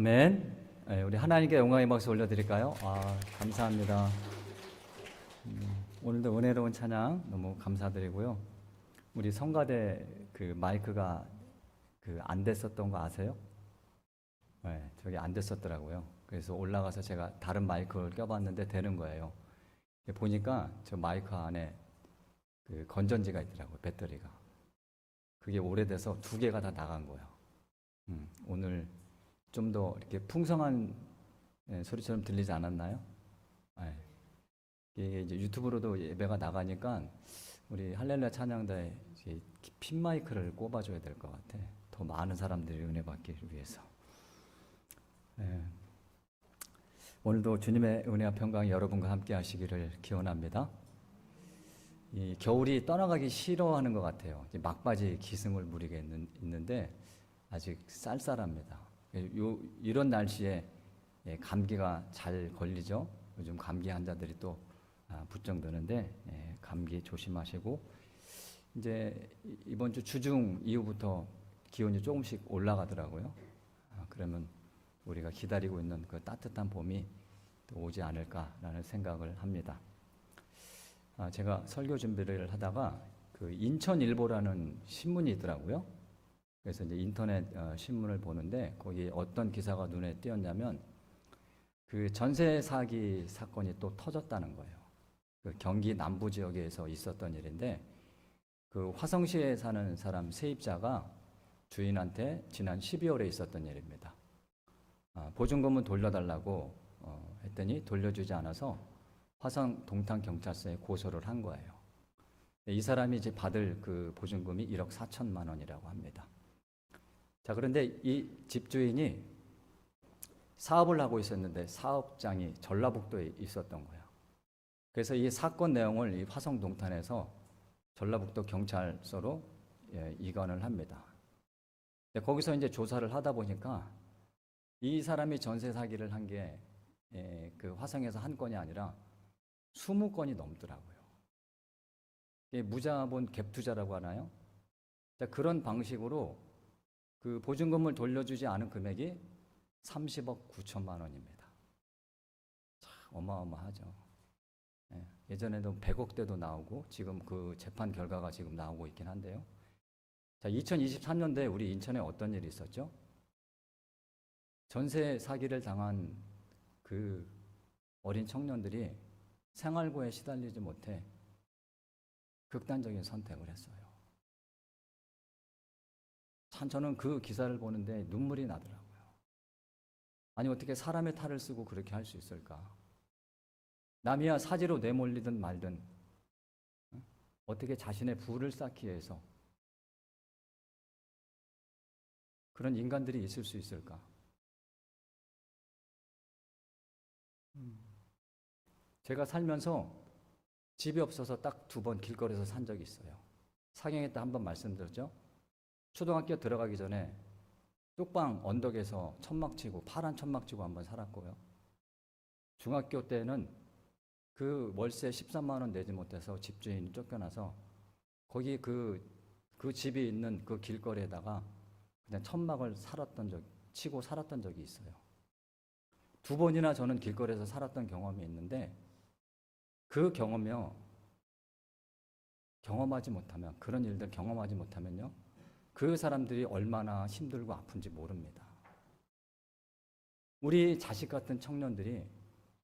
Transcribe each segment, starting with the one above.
아멘. 우리 하나님께 영광의 박수 올려드릴까요? 감사합니다. 오늘도 은혜로운 찬양 너무 감사드리고요. 우리 성가대 그 마이크가 안 됐었던 거 아세요? 네, 저기 안 됐었더라고요. 그래서 올라가서 제가 다른 마이크를 껴봤는데 되는 거예요. 보니까 저 마이크 안에 그 건전지가 있더라고요. 배터리가. 그게 오래돼서 두 개가 다 나간 거예요. 오늘 좀 더 이렇게 풍성한 소리처럼 들리지 않았나요? 이게 이제 유튜브로도 예배가 나가니까 우리 할렐루야 찬양대에 핀 마이크를 꼽아줘야 될 것 같아. 더 많은 사람들이 은혜 받기 위해서. 오늘도 주님의 은혜와 평강이 여러분과 함께 하시기를 기원합니다. 이 겨울이 떠나가기 싫어하는 것 같아요. 막바지 기승을 부리게 있는데 아직 쌀쌀합니다. 이런 날씨에 감기가 잘 걸리죠. 요즘 감기 환자들이 또 부쩍드는데 감기 조심하시고, 이제 이번 주 주중 이후부터 기온이 조금씩 올라가더라고요. 그러면 우리가 기다리고 있는 그 따뜻한 봄이 또 오지 않을까라는 생각을 합니다. 제가 설교 준비를 하다가 그 인천일보라는 신문이 있더라고요. 그래서 이제 인터넷 신문을 보는데 거기 어떤 기사가 눈에 띄었냐면 그 전세 사기 사건이 또 터졌다는 거예요. 그 경기 남부 지역에서 있었던 일인데 그 화성시에 사는 사람 세입자가 주인한테 지난 12월에 있었던 일입니다. 보증금은 돌려달라고 했더니 돌려주지 않아서 화성 동탄 경찰서에 고소를 한 거예요. 이 사람이 이제 받을 그 보증금이 1억 4천만 원이라고 합니다. 자, 그런데 이 집주인이 사업을 하고 있었는데 사업장이 전라북도에 있었던 거예요. 그래서 이 사건 내용을 이 화성 동탄에서 전라북도 경찰서로 이관을 합니다. 거기서 이제 조사를 하다 보니까 이 사람이 전세 사기를 한 게 그 화성에서 한 건이 아니라 20건이 넘더라고요. 무자본 갭 투자라고 하나요? 그런 방식으로 그 보증금을 돌려주지 않은 금액이 30억 9천만 원입니다. 참 어마어마하죠. 예전에도 100억대도 나오고 지금 그 재판 결과가 지금 나오고 있긴 한데요. 자, 2023년도에 우리 인천에 어떤 일이 있었죠? 전세 사기를 당한 그 어린 청년들이 생활고에 시달리지 못해 극단적인 선택을 했어요. 참 저는 그 기사를 보는데 눈물이 나더라고요. 아니 어떻게 사람의 탈을 쓰고 그렇게 할 수 있을까? 남이야 사지로 내몰리든 말든 어떻게 자신의 부를 쌓기 위해서 그런 인간들이 있을 수 있을까? 제가 살면서 집이 없어서 딱 2번 길거리에서 산 적이 있어요. 상영회 때 한 번 말씀드렸죠? 초등학교 들어가기 전에 뚝방 언덕에서 천막 치고 파란 천막 치고 한번 살았고요. 중학교 때는 그 월세 13만 원 내지 못해서 집주인이 쫓겨나서 거기 그 집이 있는 그 길거리에다가 그냥 천막을 치고 살았던 적이 있어요. 2번이나 저는 길거리에서 살았던 경험이 있는데 그 경험이요. 그런 일들 경험하지 못하면요. 그 사람들이 얼마나 힘들고 아픈지 모릅니다. 우리 자식 같은 청년들이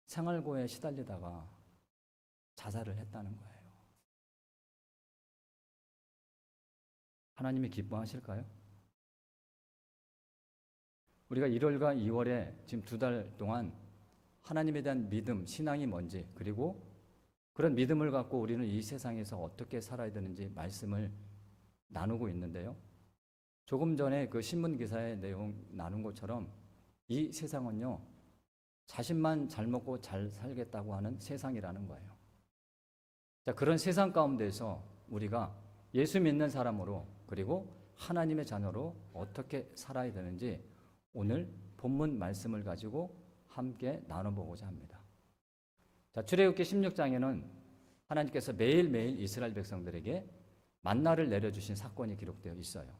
생활고에 시달리다가 자살을 했다는 거예요. 하나님이 기뻐하실까요? 우리가 1월과 2월에 지금 2달 동안 하나님에 대한 믿음, 신앙이 뭔지, 그리고 그런 믿음을 갖고 우리는 이 세상에서 어떻게 살아야 되는지 말씀을 나누고 있는데요. 조금 전에 그 신문 기사의 내용 나눈 것처럼 이 세상은요, 자신만 잘 먹고 잘 살겠다고 하는 세상이라는 거예요. 자, 그런 세상 가운데서 우리가 예수 믿는 사람으로 그리고 하나님의 자녀로 어떻게 살아야 되는지 오늘 본문 말씀을 가지고 함께 나눠보고자 합니다. 자, 출애굽기 16장에는 하나님께서 매일매일 이스라엘 백성들에게 만나를 내려주신 사건이 기록되어 있어요.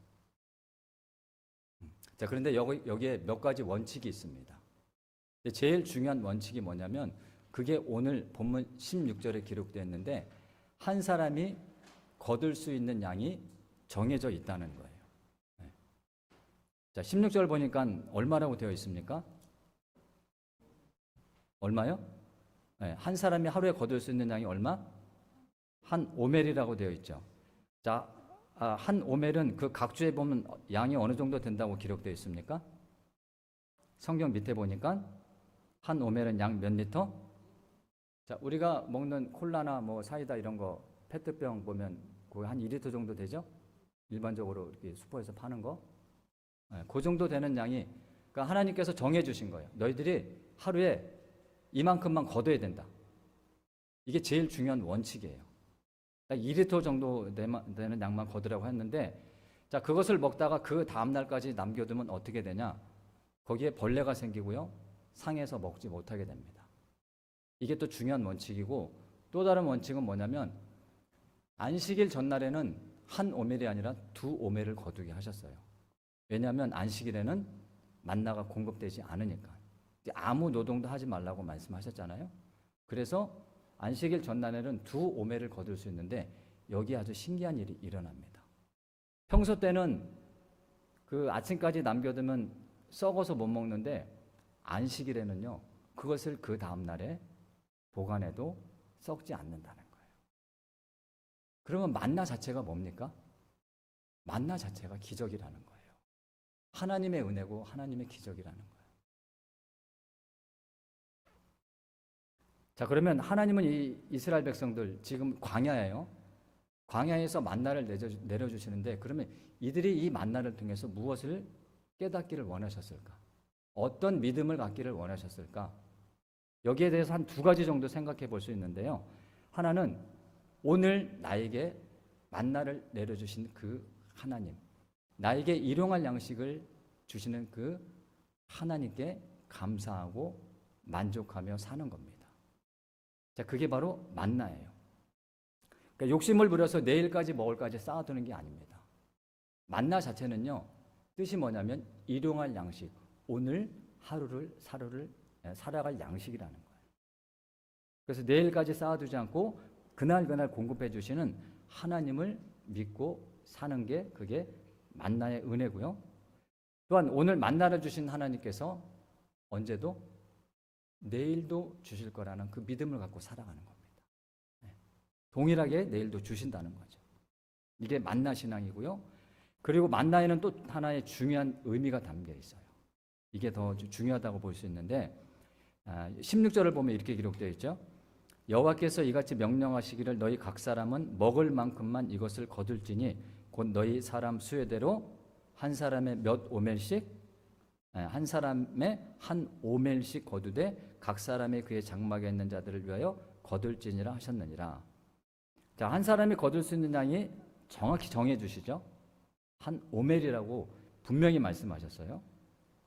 자, 그런데 여기에 몇 가지 원칙이 있습니다. 제일 중요한 원칙이 뭐냐면 그게 오늘 본문 16절에 기록되어 있는데 한 사람이 거둘 수 있는 양이 정해져 있다는 거예요. 네. 자, 16절 보니까 얼마라고 되어 있습니까? 얼마요? 네, 한 사람이 하루에 거둘 수 있는 양이 얼마? 한 오멜이라고 되어 있죠. 자, 한 오멜은 그 각주에 보면 양이 어느 정도 된다고 기록되어 있습니까? 성경 밑에 보니까 한 오멜은 양 몇 리터? 자, 우리가 먹는 콜라나 뭐 사이다 이런 거 페트병 보면 거의 한 2리터 정도 되죠? 일반적으로 이렇게 슈퍼에서 파는 거. 네, 그 정도 되는 양이 그러니까 하나님께서 정해 주신 거예요. 너희들이 하루에 이만큼만 거둬야 된다. 이게 제일 중요한 원칙이에요. 2리터 정도 되는 양만 거두라고 했는데 자, 그것을 먹다가 그 다음 날까지 남겨두면 어떻게 되냐? 거기에 벌레가 생기고요. 상해서 먹지 못하게 됩니다. 이게 또 중요한 원칙이고 또 다른 원칙은 뭐냐면 안식일 전날에는 한 오멜이 아니라 두 오멜을 거두게 하셨어요. 왜냐하면 안식일에는 만나가 공급되지 않으니까. 아무 노동도 하지 말라고 말씀하셨잖아요. 그래서 안식일 전날에는 두 오멜을 거둘 수 있는데 여기 아주 신기한 일이 일어납니다. 평소 때는 그 아침까지 남겨두면 썩어서 못 먹는데 안식일에는요 그것을 그 다음날에 보관해도 썩지 않는다는 거예요. 그러면 만나 자체가 뭡니까? 만나 자체가 기적이라는 거예요. 하나님의 은혜고 하나님의 기적이라는 거예요. 자, 그러면 하나님은 이 이스라엘 백성들 지금 광야예요. 광야에서 만나를 내려주시는데 그러면 이들이 이 만나를 통해서 무엇을 깨닫기를 원하셨을까? 어떤 믿음을 갖기를 원하셨을까? 여기에 대해서 한 두 가지 정도 생각해 볼 수 있는데요. 하나는 오늘 나에게 만나를 내려주신 그 하나님, 나에게 일용할 양식을 주시는 그 하나님께 감사하고 만족하며 사는 겁니다. 자, 그게 바로 만나예요. 그러니까 욕심을 부려서 내일까지 먹을까지 쌓아두는 게 아닙니다. 만나 자체는요, 뜻이 뭐냐면 일용할 양식, 오늘 하루를 살아갈 양식이라는 거예요. 그래서 내일까지 쌓아두지 않고 그날 공급해 주시는 하나님을 믿고 사는 게 그게 만나의 은혜고요. 또한 오늘 만나를 주신 하나님께서 언제도 내일도 주실 거라는 그 믿음을 갖고 살아가는 겁니다. 동일하게 내일도 주신다는 거죠. 이게 만나 신앙이고요. 그리고 만나에는 또 하나의 중요한 의미가 담겨 있어요. 이게 더 중요하다고 볼 수 있는데 16절을 보면 이렇게 기록되어 있죠. 여호와께서 이같이 명령하시기를 너희 각 사람은 먹을 만큼만 이것을 거둘지니 곧 너희 사람 수요대로 한 사람의 몇 오멜씩 한 사람의 한 오멜씩 거두되 각 사람의 그의 장막에 있는 자들을 위하여 거둘지니라 하셨느니라. 자, 한 사람이 거둘 수 있는 양이 정확히 정해 주시죠. 한 오멜이라고 분명히 말씀하셨어요.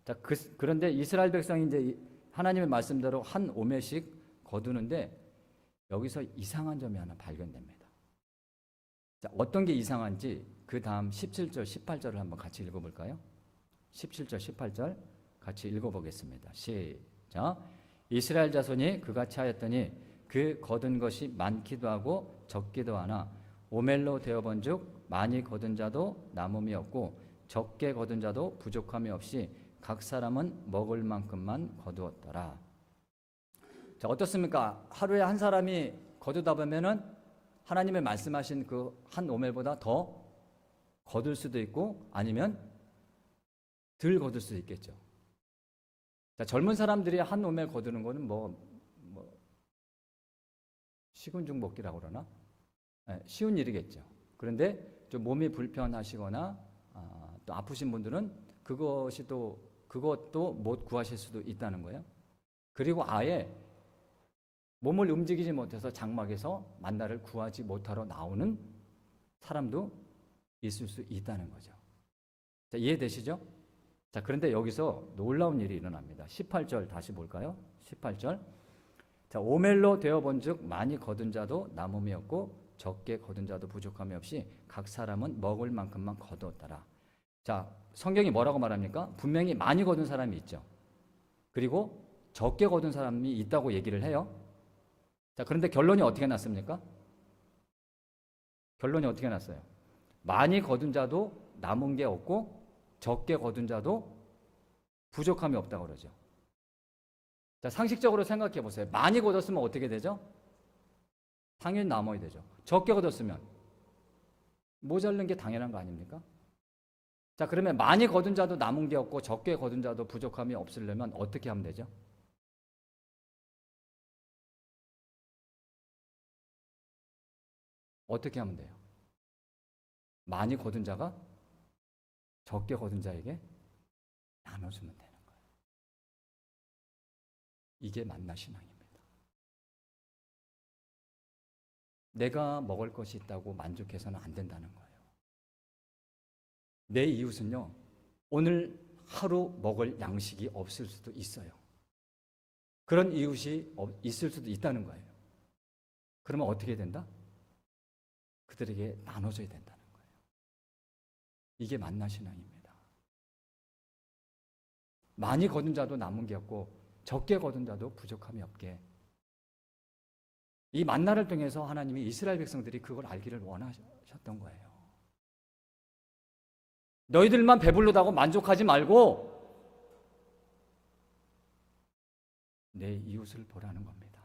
자, 그런데 이스라엘 백성이 이제 하나님의 말씀대로 한 오멜씩 거두는데 여기서 이상한 점이 하나 발견됩니다. 자, 어떤 게 이상한지 그 다음 17절, 18절을 한번 같이 읽어볼까요? 17절, 18절 같이 읽어보겠습니다. 시작. 이스라엘 자손이 그같이 하였더니 그 거둔 것이 많기도 하고 적기도 하나 오멜로 되어본즉 많이 거둔 자도 남음이 없고 적게 거둔 자도 부족함이 없이 각 사람은 먹을 만큼만 거두었더라. 자, 어떻습니까? 하루에 한 사람이 거두다 보면은 하나님의 말씀하신 그 한 오멜보다 더 거둘 수도 있고 아니면 덜 거둘 수도 있겠죠. 자, 젊은 사람들이 한 오멜 거두는 거는 식은죽 먹기라고 그러나? 네, 쉬운 일이겠죠. 그런데 좀 몸이 불편하시거나 또 아프신 분들은 그것도 못 구하실 수도 있다는 거예요. 그리고 아예 몸을 움직이지 못해서 장막에서 만나를 구하지 못하러 나오는 사람도 있을 수 있다는 거죠. 자, 이해되시죠? 자, 그런데 여기서 놀라운 일이 일어납니다. 18절 다시 볼까요? 18절. 자, 오멜로 되어본즉 많이 거둔 자도 남음이 없고 적게 거둔 자도 부족함이 없이 각 사람은 먹을 만큼만 거두었더라. 자, 성경이 뭐라고 말합니까? 분명히 많이 거둔 사람이 있죠. 그리고 적게 거둔 사람이 있다고 얘기를 해요. 자, 그런데 결론이 어떻게 났습니까? 결론이 어떻게 났어요? 많이 거둔 자도 남은 게 없고 적게 거둔 자도 부족함이 없다고 그러죠. 자, 상식적으로 생각해 보세요. 많이 거뒀으면 어떻게 되죠? 당연히 남아야 되죠. 적게 거뒀으면 모자른 게 당연한 거 아닙니까? 자, 그러면 많이 거둔 자도 남은 게 없고 적게 거둔 자도 부족함이 없으려면 어떻게 하면 되죠? 어떻게 하면 돼요? 많이 거둔 자가 적게 거둔 자에게 나눠주면 되는 거예요. 이게 만나 신앙입니다. 내가 먹을 것이 있다고 만족해서는 안 된다는 거예요. 내 이웃은요, 오늘 하루 먹을 양식이 없을 수도 있어요. 그런 이웃이 있을 수도 있다는 거예요. 그러면 어떻게 된다? 그들에게 나눠줘야 된다는 거예요. 이게 만나 신앙입니다. 많이 거둔 자도 남은 게 없고 적게 거둔 자도 부족함이 없게, 이 만나를 통해서 하나님이 이스라엘 백성들이 그걸 알기를 원하셨던 거예요. 너희들만 배불르다고 만족하지 말고 내 이웃을 보라는 겁니다.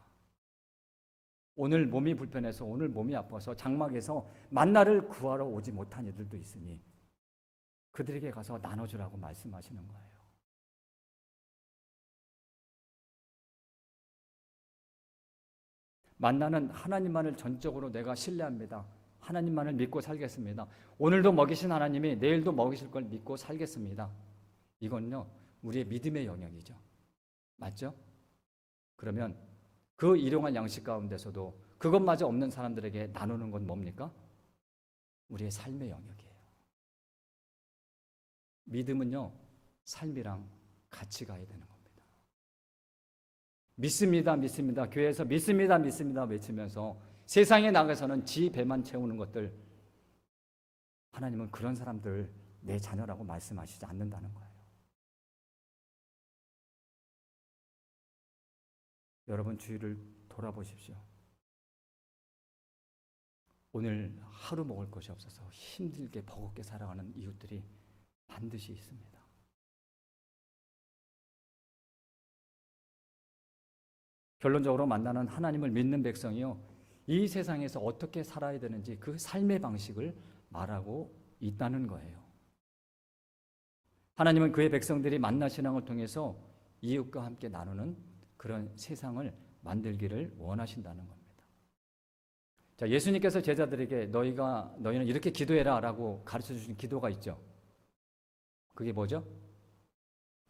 오늘 몸이 불편해서, 오늘 몸이 아파서 장막에서 만나를 구하러 오지 못한 이들도 있으니 그들에게 가서 나눠주라고 말씀하시는 거예요. 만나는 하나님만을 전적으로 내가 신뢰합니다. 하나님만을 믿고 살겠습니다. 오늘도 먹이신 하나님이 내일도 먹이실 걸 믿고 살겠습니다. 이건요, 우리의 믿음의 영역이죠. 맞죠? 그러면 그 일용할 양식 가운데서도 그것마저 없는 사람들에게 나누는 건 뭡니까? 우리의 삶의 영역이에요. 믿음은요, 삶이랑 같이 가야 되는 겁니다. 믿습니다, 믿습니다. 교회에서 믿습니다, 믿습니다 외치면서 세상에 나가서는 지 배만 채우는 것들, 하나님은 그런 사람들 내 자녀라고 말씀하시지 않는다는 거예요. 여러분 주위를 돌아보십시오. 오늘 하루 먹을 것이 없어서 힘들게 버겁게 살아가는 이웃들이 반드시 있습니다. 결론적으로 만나는 하나님을 믿는 백성이요, 이 세상에서 어떻게 살아야 되는지 그 삶의 방식을 말하고 있다는 거예요. 하나님은 그의 백성들이 만나 신앙을 통해서 이웃과 함께 나누는 그런 세상을 만들기를 원하신다는 겁니다. 자, 예수님께서 제자들에게 너희는 이렇게 기도해라 라고 가르쳐 주신 기도가 있죠. 그게 뭐죠?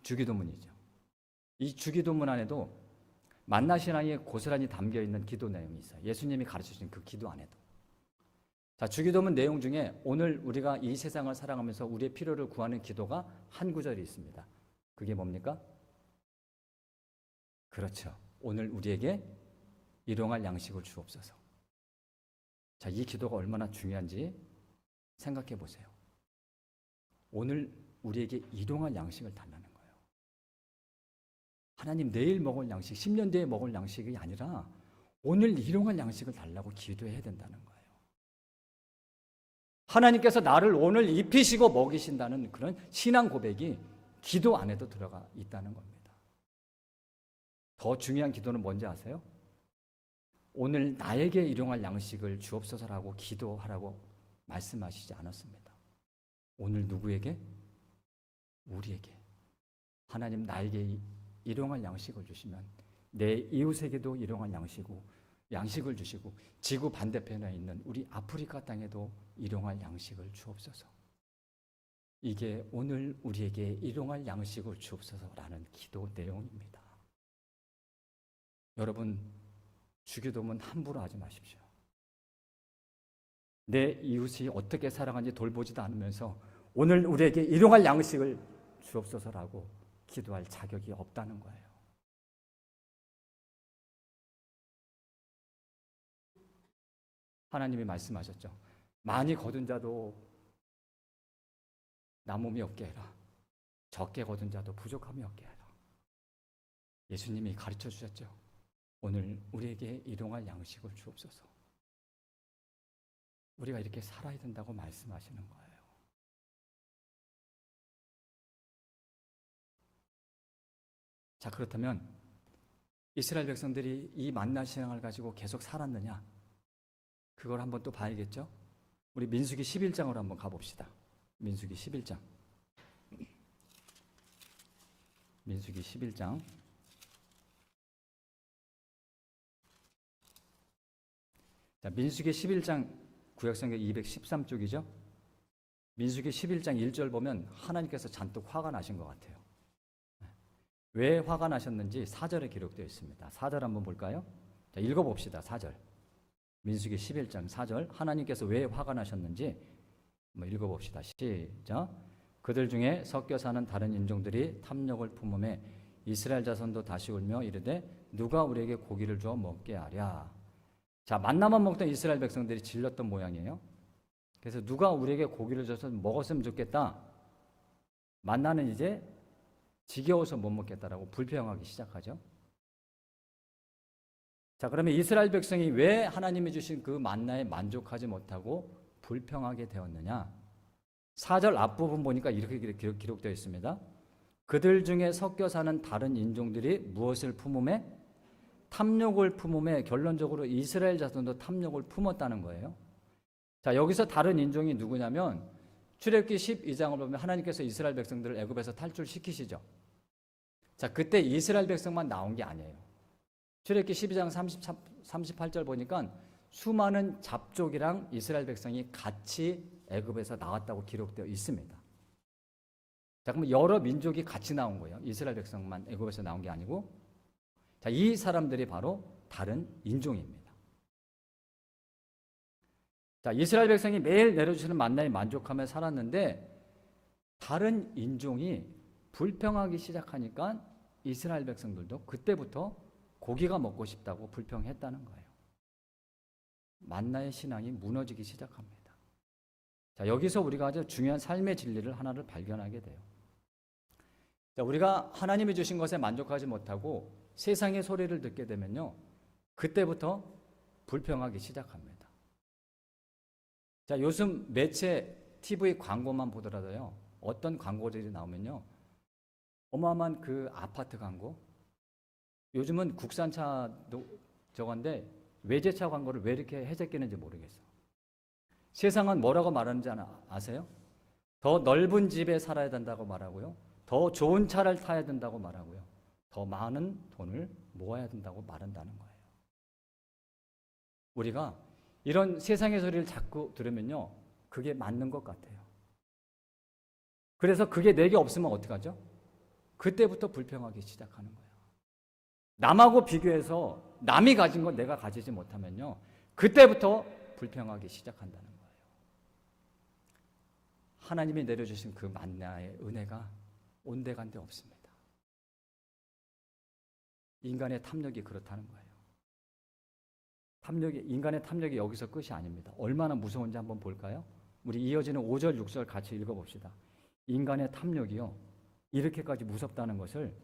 주기도문이죠. 이 주기도문 안에도 만나 신앙이 고스란히 담겨 있는 기도 내용이 있어요. 예수님이 가르쳐 주신 그 기도 안에도. 자, 주기도문 내용 중에 오늘 우리가 이 세상을 살아가면서 우리의 필요를 구하는 기도가 한 구절이 있습니다. 그게 뭡니까? 그렇죠. 오늘 우리에게 일용할 양식을 주옵소서. 자, 이 기도가 얼마나 중요한지 생각해 보세요. 오늘 우리에게 일용할 양식을 달라는 거예요. 하나님 내일 먹을 양식, 10년 뒤에 먹을 양식이 아니라 오늘 일용할 양식을 달라고 기도해야 된다는 거예요. 하나님께서 나를 오늘 입히시고 먹이신다는 그런 신앙 고백이 기도 안에도 들어가 있다는 겁니다. 더 중요한 기도는 뭔지 아세요? 오늘 나에게 일용할 양식을 주옵소서라고 기도하라고 말씀하시지 않았습니다. 오늘 누구에게? 우리에게. 하나님 나에게 일용할 양식을 주시면 내 이웃에게도 일용할 양식을 주시고 지구 반대편에 있는 우리 아프리카 땅에도 일용할 양식을 주옵소서. 이게 오늘 우리에게 일용할 양식을 주옵소서라는 기도 내용입니다. 여러분, 주기도문 함부로 하지 마십시오. 내 이웃이 어떻게 살아가는지 돌보지도 않으면서 오늘 우리에게 일용할 양식을 주옵소서라고 기도할 자격이 없다는 거예요. 하나님이 말씀하셨죠. 많이 거둔 자도 남음이 없게 해라. 적게 거둔 자도 부족함이 없게 해라. 예수님이 가르쳐 주셨죠. 오늘 우리에게 일용할 양식을 주옵소서. 우리가 이렇게 살아야 된다고 말씀하시는 거예요. 자, 그렇다면 이스라엘 백성들이 이 만나 신앙을 가지고 계속 살았느냐? 그걸 한번 또 봐야겠죠? 우리 민수기 11장으로 한번 가봅시다. 민수기 11장. 민수기 11장. 자, 민수기 11장 구약성경 213쪽이죠. 민수기 11장 1절 보면 하나님께서 잔뜩 화가 나신 것 같아요. 왜 화가 나셨는지 4절에 기록되어 있습니다. 4절 한번 볼까요? 자, 읽어봅시다. 4절. 민수기 11장 4절. 하나님께서 왜 화가 나셨는지 한번 읽어봅시다. 시작. 그들 중에 섞여 사는 다른 인종들이 탐욕을 품음에 이스라엘 자손도 다시 울며 이르되 누가 우리에게 고기를 주어 먹게 하랴. 자, 만나만 먹던 이스라엘 백성들이 질렸던 모양이에요. 그래서 누가 우리에게 고기를 줘서 먹었으면 좋겠다. 만나는 이제 지겨워서 못 먹겠다라고 불평하기 시작하죠. 자, 그러면 이스라엘 백성이 왜 하나님이 주신 그 만나에 만족하지 못하고 불평하게 되었느냐? 4절 앞부분 보니까 이렇게 기록되어 있습니다. 그들 중에 섞여 사는 다른 인종들이 무엇을 품음에? 탐욕을 품음에. 결론적으로 이스라엘 자손도 탐욕을 품었다는 거예요. 자, 여기서 다른 인종이 누구냐면 출애굽기 12장을 보면 하나님께서 이스라엘 백성들을 애굽에서 탈출시키시죠. 자, 그때 이스라엘 백성만 나온 게 아니에요. 출애굽기 12장 38절 보니까 수많은 잡족이랑 이스라엘 백성이 같이 애굽에서 나왔다고 기록되어 있습니다. 자, 그러면 여러 민족이 같이 나온 거예요. 이스라엘 백성만 애굽에서 나온 게 아니고, 자, 이 사람들이 바로 다른 인종입니다. 자, 이스라엘 백성이 매일 내려주시는 만나에 만족하며 살았는데 다른 인종이 불평하기 시작하니까 이스라엘 백성들도 그때부터 고기가 먹고 싶다고 불평했다는 거예요. 만나의 신앙이 무너지기 시작합니다. 자, 여기서 우리가 아주 중요한 삶의 진리를 하나를 발견하게 돼요. 자, 우리가 하나님이 주신 것에 만족하지 못하고 세상의 소리를 듣게 되면요, 그때부터 불평하기 시작합니다. 자, 요즘 매체, TV 광고만 보더라도요, 어떤 광고들이 나오면요, 어마어마한 그 아파트 광고, 요즘은 국산차도 저건데 외제차 광고를 왜 이렇게 해제끼는지 모르겠어. 세상은 뭐라고 말하는지 아세요? 더 넓은 집에 살아야 된다고 말하고요, 더 좋은 차를 타야 된다고 말하고요, 더 많은 돈을 모아야 된다고 말한다는 거예요. 우리가 이런 세상의 소리를 자꾸 들으면요, 그게 맞는 것 같아요. 그래서 그게 내게 없으면 어떡하죠? 그때부터 불평하기 시작하는 거예요. 남하고 비교해서 남이 가진 건 내가 가지지 못하면요, 그때부터 불평하기 시작한다는 거예요. 하나님이 내려주신 그 만나의 은혜가 온데간데 없습니다. 인간의 탐욕이 그렇다는 거예요. 인간의 탐욕이 여기서 끝이 아닙니다. 얼마나 무서운지 한번 볼까요? 우리 이어지는 5절, 6절 같이 읽어봅시다. 인간의 탐욕이요, 이렇게까지 무섭다는 것을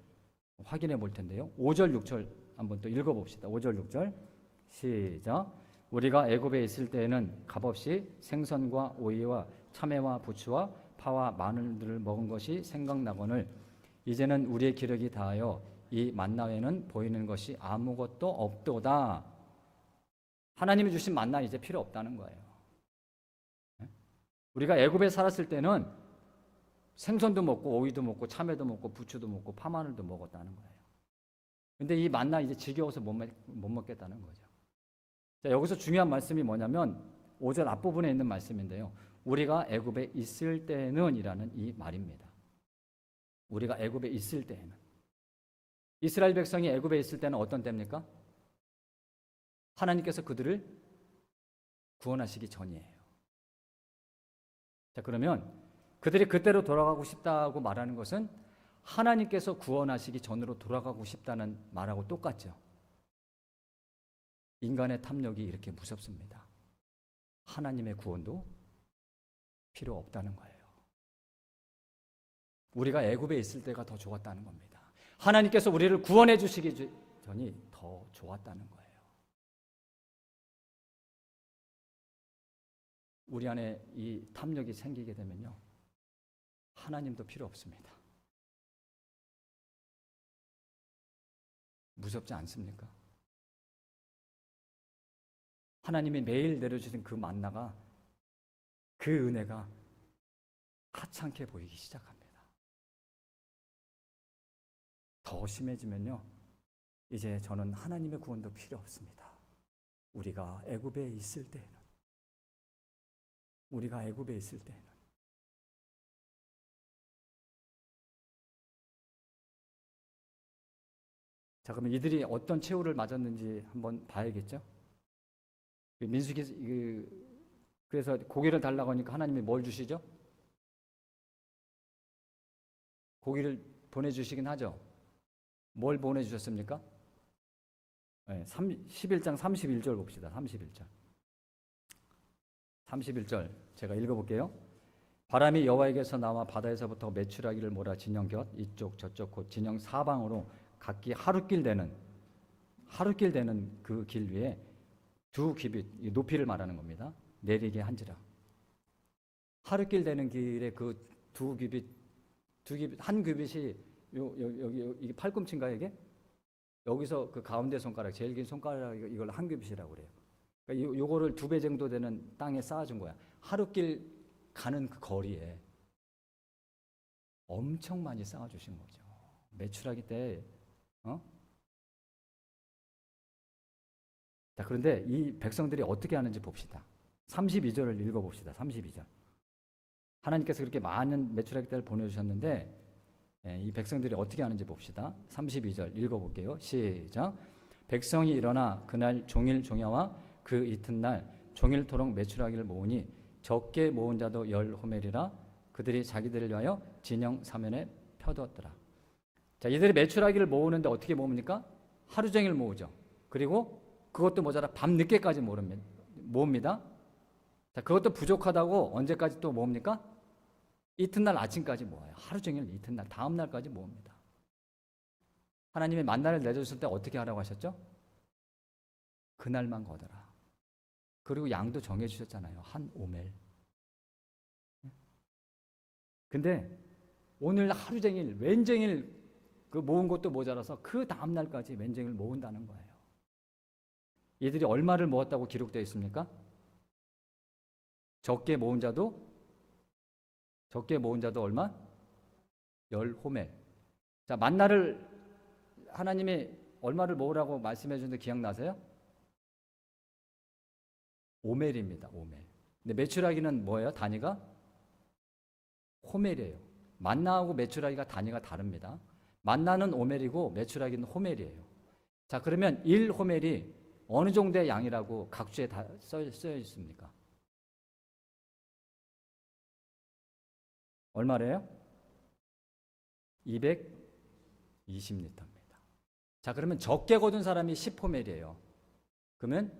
확인해 볼 텐데요. 5절, 6절 한번 또 읽어봅시다. 5절, 6절 시작. 우리가 애굽에 있을 때에는 값없이 생선과 오이와 참외와 부추와 파와 마늘들을 먹은 것이 생각나거늘 이제는 우리의 기력이 다하여 이 만나 외에는 보이는 것이 아무것도 없도다. 하나님이 주신 만나 이제 필요 없다는 거예요. 우리가 애굽에 살았을 때는 생선도 먹고 오이도 먹고 참외도 먹고 부추도 먹고 파마늘도 먹었다는 거예요. 근데 이 만나 이제 지겨워서 못 먹겠다는 거죠. 자, 여기서 중요한 말씀이 뭐냐면 5절 앞부분에 있는 말씀인데요. 우리가 애굽에 있을 때는 이라는 이 말입니다. 우리가 애굽에 있을 때에는. 이스라엘 백성이 애굽에 있을 때는 어떤 때입니까? 하나님께서 그들을 구원하시기 전이에요. 자, 그러면 그들이 그때로 돌아가고 싶다고 말하는 것은 하나님께서 구원하시기 전으로 돌아가고 싶다는 말하고 똑같죠. 인간의 탐욕이 이렇게 무섭습니다. 하나님의 구원도 필요 없다는 거예요. 우리가 애굽에 있을 때가 더 좋았다는 겁니다. 하나님께서 우리를 구원해 주시기 전이 더 좋았다는 거예요. 우리 안에 이 탐욕이 생기게 되면요, 하나님도 필요 없습니다. 무섭지 않습니까? 하나님이 매일 내려주신 그 만나가, 그 은혜가 하찮게 보이기 시작합니다. 더 심해지면요, 이제 저는 하나님의 구원도 필요 없습니다. 우리가 애굽에 있을 때에는 자, 그러면 이들이 어떤 최후를 맞았는지 한번 봐야겠죠? 민수기, 그래서 고기를 달라고 하니까 하나님이 뭘 주시죠? 고기를 보내주시긴 하죠. 뭘 보내주셨습니까? 네, 11장 31절 봅시다. 31절 제가 읽어볼게요. 바람이 여호와에게서 나와 바다에서부터 메추라기를 몰아 진영 곁 이쪽 저쪽 곧 진영 사방으로 각기 하룻길 되는 그 길 위에 두 규빗, 높이를 말하는 겁니다. 내리게 한지라. 하룻길 되는 길에 그 두 규빗, 한 규빗이 여기 이게 팔꿈치인가요, 이게? 여기서 그 가운데 손가락, 제일 긴 손가락, 이걸 한 규빗이라고 그래요. 그러니까 요거를 2배 정도 되는 땅에 쌓아준 거야. 하룻길 가는 그 거리에 엄청 많이 쌓아주신 거죠. 메추라기 때, 자, 그런데 이 백성들이 어떻게 하는지 봅시다. 32절을 읽어봅시다. 32절. 하나님께서 그렇게 많은 메추라기 떼를 보내주셨는데, 이 백성들이 어떻게 하는지 봅시다. 32절 읽어볼게요. 시작. 백성이 일어나 그날 종일 종야와 그 이튿날 종일토록 메추라기를 모으니 적게 모은 자도 10호멜이라 그들이 자기들을 위하여 진영 사면에 펴두었더라. 자, 이들이 메추라기를 모으는데 어떻게 모읍니까? 하루 종일 모으죠. 그리고 그것도 모자라 밤 늦게까지 모읍니다. 자, 그것도 부족하다고 언제까지 또 모읍니까? 이튿날 아침까지 모아요. 하루 종일 이튿날 다음 날까지 모읍니다. 하나님이 만나를 내주실 때 어떻게 하라고 하셨죠? 그날만 거둬라. 그리고 양도 정해 주셨잖아요. 한 오멜. 근데 오늘 하루 종일 웬종일 그 모은 것도 모자라서 그 다음 날까지 웬종일 모은다는 거예요. 얘들이 얼마를 모았다고 기록되어 있습니까? 적게 모은 자도 얼마? 10호멜. 자, 만나를 하나님이 얼마를 모으라고 말씀해 주는데 기억나세요? 오멜입니다. 오멜. 근데 메추라기는 뭐예요? 단위가? 호멜이에요. 만나하고 메추라기가 단위가 다릅니다. 만나는 오멜이고 메추라기는 호멜이에요. 자, 그러면 1호멜이 어느 정도의 양이라고 각주에 다 써여 있습니까? 얼마래요? 220리터입니다. 자, 그러면 적게 거둔 사람이 10호멜이에요. 그러면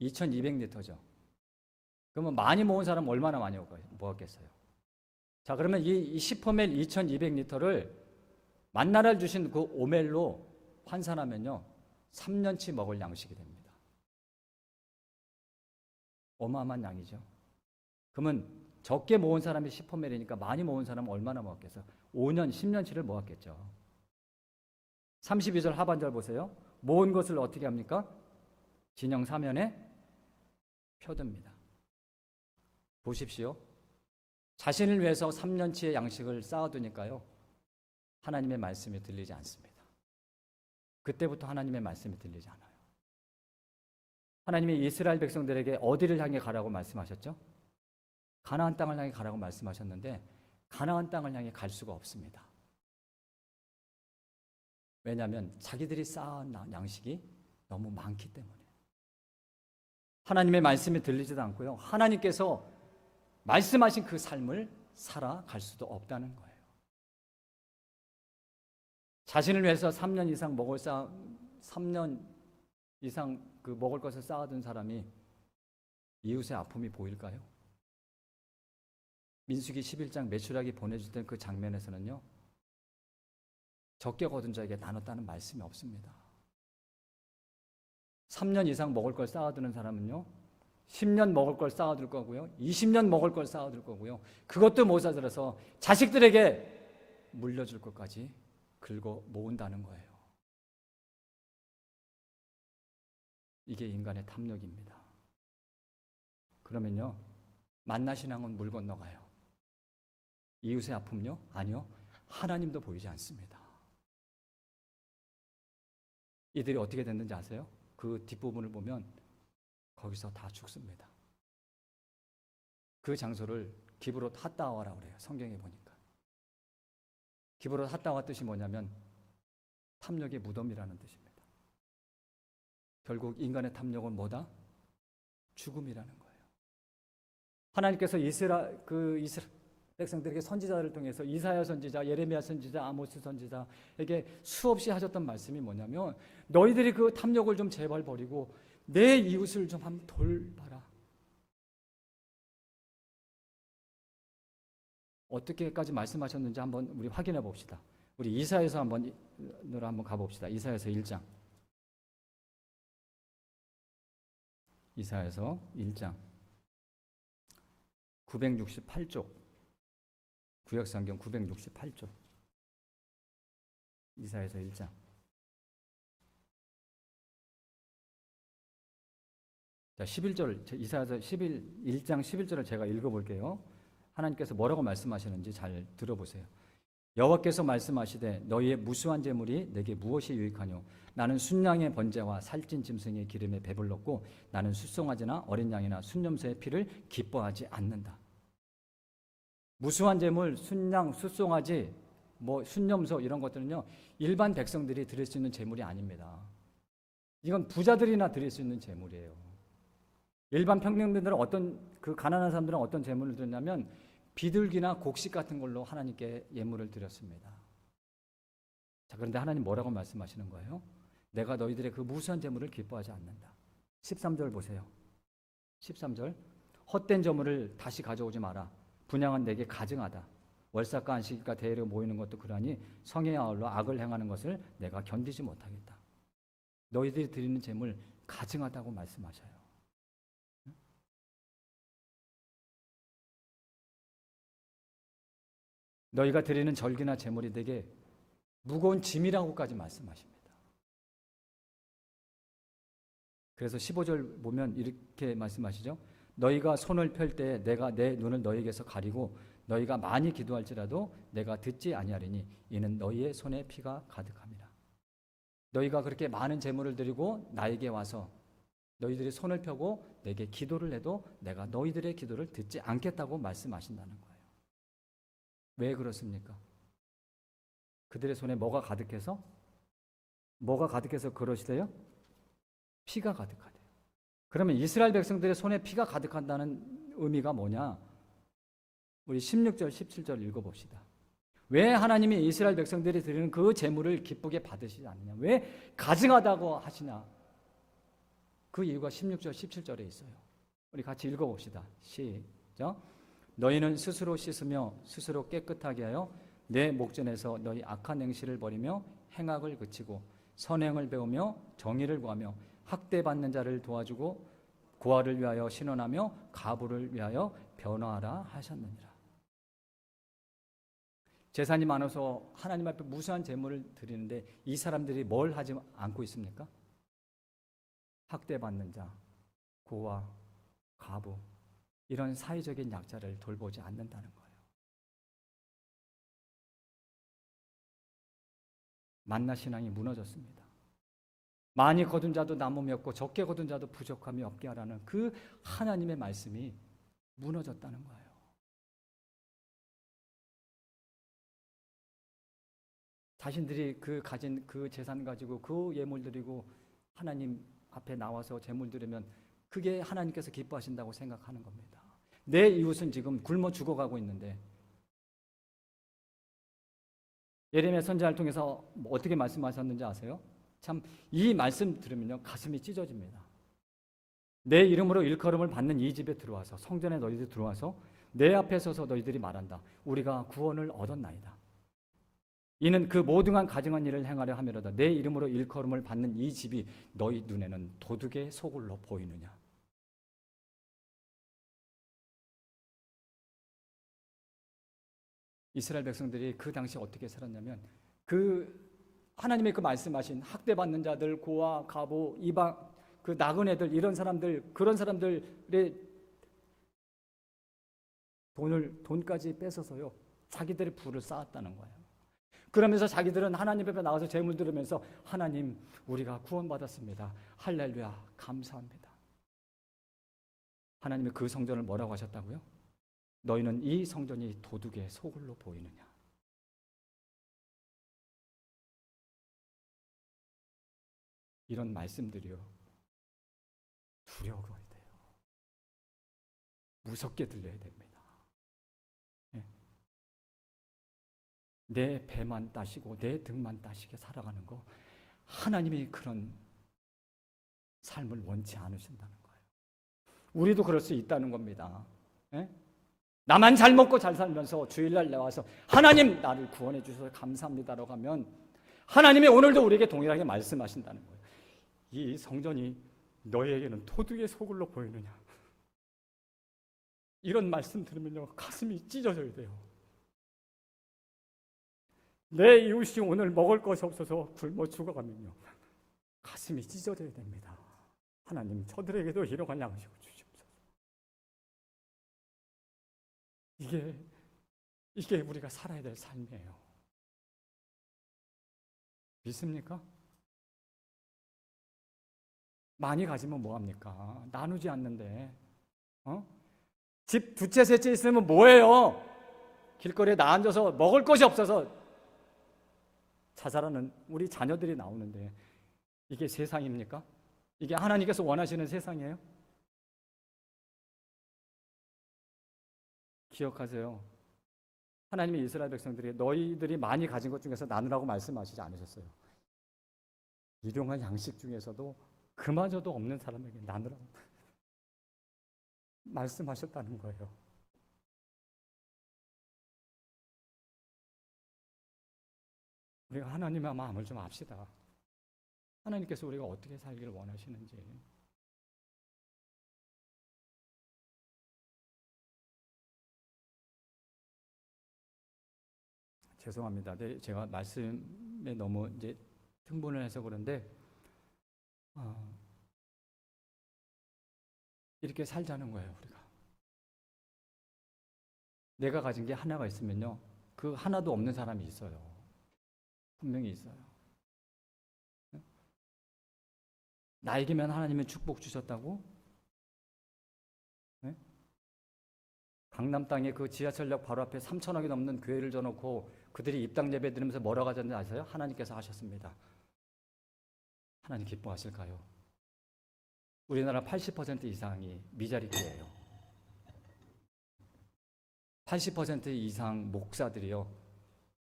2200리터죠. 그러면 많이 모은 사람은 얼마나 많이 모았겠어요? 자, 그러면 이 10호멜 2200리터를 만나를 주신 그 오멜로 환산하면요, 3년치 먹을 양식이 됩니다. 어마어마한 양이죠. 그러면 적게 모은 사람이 10호멜이니까 많이 모은 사람은 얼마나 모았겠어요? 5년, 10년치를 모았겠죠. 32절 하반절 보세요. 모은 것을 어떻게 합니까? 진영 사면에 펴듭니다. 보십시오. 자신을 위해서 3년치의 양식을 쌓아두니까요, 하나님의 말씀이 들리지 않습니다. 그때부터 하나님의 말씀이 들리지 않아요. 하나님이 이스라엘 백성들에게 어디를 향해 가라고 말씀하셨죠? 가나안 땅을 향해 가라고 말씀하셨는데 가나안 땅을 향해 갈 수가 없습니다. 왜냐하면 자기들이 쌓은 양식이 너무 많기 때문에. 하나님의 말씀이 들리지도 않고요, 하나님께서 말씀하신 그 삶을 살아갈 수도 없다는 거예요. 자신을 위해서 3년 이상 그 먹을 것을 쌓아둔 사람이 이웃의 아픔이 보일까요? 민수기 11장 메추라기 보내줄 때 그 장면에서는요, 적게 거둔 자에게 나눴다는 말씀이 없습니다. 3년 이상 먹을 걸 쌓아두는 사람은요, 10년 먹을 걸 쌓아둘 거고요, 20년 먹을 걸 쌓아둘 거고요, 그것도 모자라서 자식들에게 물려줄 것까지 긁어 모은다는 거예요. 이게 인간의 탐욕입니다. 그러면요, 만나신앙은 물 건너가요. 이웃의 아픔요? 아니요. 하나님도 보이지 않습니다. 이들이 어떻게 됐는지 아세요? 그 뒷부분을 보면 거기서 다 죽습니다. 그 장소를 기브롯 핫다와라고 그래요. 성경에 보니까. 기브롯 핫다와 뜻이 뭐냐면 탐욕의 무덤이라는 뜻입니다. 결국 인간의 탐욕은 뭐다? 죽음이라는 거예요. 하나님께서 이스라엘 백성들에게 선지자를 통해서 이사야 선지자, 예레미야 선지자, 아모스 선지자에게 수없이 하셨던 말씀이 뭐냐면 너희들이 그 탐욕을 좀 제발 버리고 내 이웃을 좀 한번 돌봐라. 어떻게까지 말씀하셨는지 한번 우리 확인해 봅시다. 우리 이사야서 한번 가봅시다. 이사야서 1장. 이사야서 1장 968쪽, 구역성경 968쪽, 이사야서 1장. 자, 11절, 이사야서 1장 11절을 제가 읽어볼게요. 하나님께서 뭐라고 말씀하시는지 잘 들어보세요. 여호와께서 말씀하시되 너희의 무수한 재물이 내게 무엇이 유익하뇨? 나는 순양의 번제와 살찐 짐승의 기름에 배불렀고 나는 숫송아지나 어린 양이나 순념소의 피를 기뻐하지 않는다. 무수한 재물, 순양, 숫송아지, 순념소 이런 것들은요, 일반 백성들이 드릴 수 있는 재물이 아닙니다. 이건 부자들이나 드릴 수 있는 재물이에요. 일반 평민들은 가난한 사람들은 어떤 재물을 드렸냐면 비둘기나 곡식 같은 걸로 하나님께 예물을 드렸습니다. 자, 그런데 하나님 뭐라고 말씀하시는 거예요? 내가 너희들의 그 무수한 재물을 기뻐하지 않는다. 13절 보세요. 13절. 헛된 재물을 다시 가져오지 마라. 분향은 내게 가증하다. 월삭과 안식일과 대회로 모이는 것도 그러하니 성의 아울러 악을 행하는 것을 내가 견디지 못하겠다. 너희들이 드리는 재물 가증하다고 말씀하셔요. 너희가 드리는 절기나 제물이 되게 무거운 짐이라고까지 말씀하십니다. 그래서 15절 보면 이렇게 말씀하시죠. 너희가 손을 펼 때 내가 내 눈을 너희에게서 가리고 너희가 많이 기도할지라도 내가 듣지 아니하리니 이는 너희의 손에 피가 가득함이라. 너희가 그렇게 많은 제물을 드리고 나에게 와서 너희들이 손을 펴고 내게 기도를 해도 내가 너희들의 기도를 듣지 않겠다고 말씀하신다는 거예요. 왜 그렇습니까? 그들의 손에 뭐가 가득해서 그러시대요? 피가 가득하대요. 그러면 이스라엘 백성들의 손에 피가 가득한다는 의미가 뭐냐? 우리 16절, 17절 읽어봅시다. 왜 하나님이 이스라엘 백성들이 드리는 그 제물을 기쁘게 받으시지 않느냐? 왜 가증하다고 하시냐? 그 이유가 16절, 17절에 있어요. 우리 같이 읽어봅시다. 시작. 너희는 스스로 씻으며 스스로 깨끗하게 하여 내 목전에서 너희 악한 행실을 버리며 행악을 그치고 선행을 배우며 정의를 구하며 학대받는 자를 도와주고 고아를 위하여 신원하며 가부를 위하여 변화하라 하셨느니라. 재산이 많아서 하나님 앞에 무수한 제물을 드리는데 이 사람들이 뭘 하지 않고 있습니까? 학대받는 자, 고아, 가부 이런 사회적인 약자를 돌보지 않는다는 거예요. 만나 신앙이 무너졌습니다. 많이 거둔 자도 남음이 없고 적게 거둔 자도 부족함이 없게 하라는 그 하나님의 말씀이 무너졌다는 거예요. 자신들이 가진 그 재산 가지고 그 예물 드리고 하나님 앞에 나와서 제물 드리면 그게 하나님께서 기뻐하신다고 생각하는 겁니다. 내 이웃은 지금 굶어 죽어가고 있는데 예레미야 선지자를 통해서 어떻게 말씀하셨는지 아세요? 참 이 말씀 들으면요 가슴이 찢어집니다. 내 이름으로 일컬음을 받는 이 집에 들어와서 성전에 너희들이 들어와서 내 앞에 서서 너희들이 말한다. 우리가 구원을 얻었나이다. 이는 그 모든 가증한 일을 행하려 함이로다. 내 이름으로 일컬음을 받는 이 집이 너희 눈에는 도둑의 소굴로 보이느냐. 이스라엘 백성들이 그 당시 어떻게 살았냐면 하나님의 그 말씀하신 학대받는 자들, 고아, 가보, 이방, 그 나그네들, 이런 사람들, 그런 사람들의 돈까지 뺏어서요, 자기들의 부를 쌓았다는 거예요. 그러면서 자기들은 하나님 앞에 나와서 제물 드리면서 하나님, 우리가 구원받았습니다. 할렐루야, 감사합니다. 하나님이 그 성전을 뭐라고 하셨다고요? 너희는 이 성전이 도둑의 소굴로 보이느냐. 이런 말씀들이요, 두려워야 돼요. 무섭게 들려야 됩니다. 네. 내 배만 따시고 내 등만 따시게 살아가는 거, 하나님이 그런 삶을 원치 않으신다는 거예요. 우리도 그럴 수 있다는 겁니다. 네? 나만 잘 먹고 잘 살면서 주일날 나와서 하나님 나를 구원해 주셔서 감사합니다라고 하면 하나님이 오늘도 우리에게 동일하게 말씀하신다는 거예요. 이 성전이 너희에게는 도둑의 소굴로 보이느냐. 이런 말씀 들으면요, 가슴이 찢어져야 돼요. 내 이웃이 오늘 먹을 것이 없어서 굶어 죽어가면요, 가슴이 찢어져야 됩니다. 하나님, 저들에게도 일용할 양식을 주시옵소서. 이게 우리가 살아야 될 삶이에요. 믿습니까? 많이 가지면 뭐합니까? 나누지 않는데, 집 두 채, 세 채 있으면 뭐해요? 길거리에 나 앉아서 먹을 것이 없어서 자살하는 우리 자녀들이 나오는데, 이게 세상입니까? 이게 하나님께서 원하시는 세상이에요? 기억하세요. 하나님이 이스라엘 백성들이 너희들이 많이 가진 것 중에서 나누라고 말씀하시지 않으셨어요. 일용할 양식 중에서도 그마저도 없는 사람에게 나누라고 말씀하셨다는 거예요. 우리가 하나님의 마음을 좀 압시다. 하나님께서 우리가 어떻게 살기를 원하시는지. 죄송합니다. 제가 말씀에 너무 이제 흥분을 해서 그런데, 이렇게 살자는 거예요, 우리가. 내가 가진 게 하나가 있으면요, 그 하나도 없는 사람이 있어요. 분명히 있어요. 나에게만 하나님의 축복 주셨다고? 네? 강남 땅에 그 지하철역 바로 앞에 3,000억이 넘는 교회를 져놓고 그들이 입당 예배 드리면서 뭐라고 하셨는지 아세요? 하나님께서 하셨습니다. 하나님 기뻐하실까요? 우리나라 80% 이상이 미자립교예요. 80% 이상 목사들이요,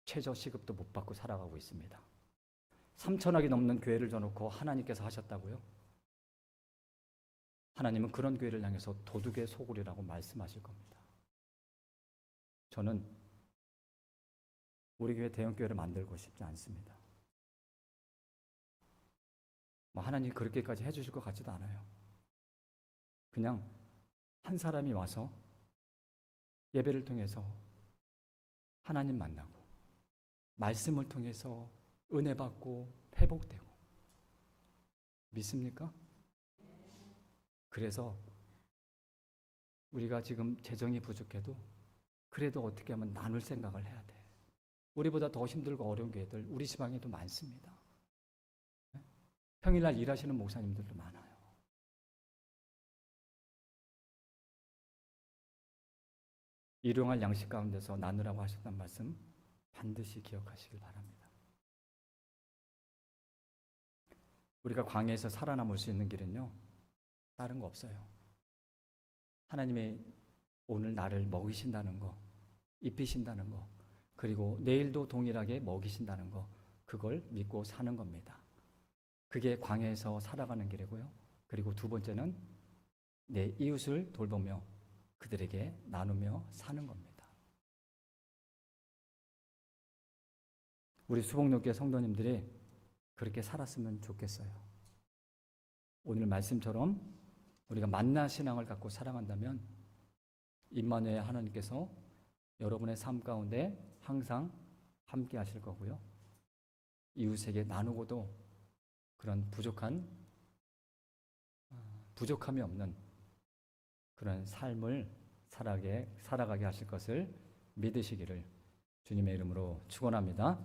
최저 시급도 못 받고 살아가고 있습니다. 3,000억이 넘는 교회를 져놓고 하나님께서 하셨다고요? 하나님은 그런 교회를 향해서 도둑의 소굴이라고 말씀하실 겁니다. 저는 우리 교회 대형교회를 만들고 싶지 않습니다. 하나님이 그렇게까지 해주실 것 같지도 않아요. 그냥 한 사람이 와서 예배를 통해서 하나님 만나고 말씀을 통해서 은혜 받고 회복되고. 믿습니까? 그래서 우리가 지금 재정이 부족해도 그래도 어떻게 하면 나눌 생각을 해야 돼. 우리보다 더 힘들고 어려운 교회들 우리 지방에도 많습니다. 평일날 일하시는 목사님들도 많아요. 일용할 양식 가운데서 나누라고 하셨던 말씀 반드시 기억하시길 바랍니다. 우리가 광야에서 살아남을 수 있는 길은요, 다른 거 없어요. 하나님의 오늘 나를 먹이신다는 거, 입히신다는 거, 그리고 내일도 동일하게 먹이신다는 거, 그걸 믿고 사는 겁니다. 그게 광야에서 살아가는 길이고요. 그리고 두 번째는 내 이웃을 돌보며 그들에게 나누며 사는 겁니다. 우리 수복록교회 성도님들이 그렇게 살았으면 좋겠어요. 오늘 말씀처럼 우리가 만나 신앙을 갖고 살아간다면 임마누엘 하나님께서 여러분의 삶 가운데 항상 함께 하실 거고요. 이웃에게 나누고도 그런 부족함이 없는 그런 삶을 살아가게 하실 것을 믿으시기를 주님의 이름으로 축원합니다.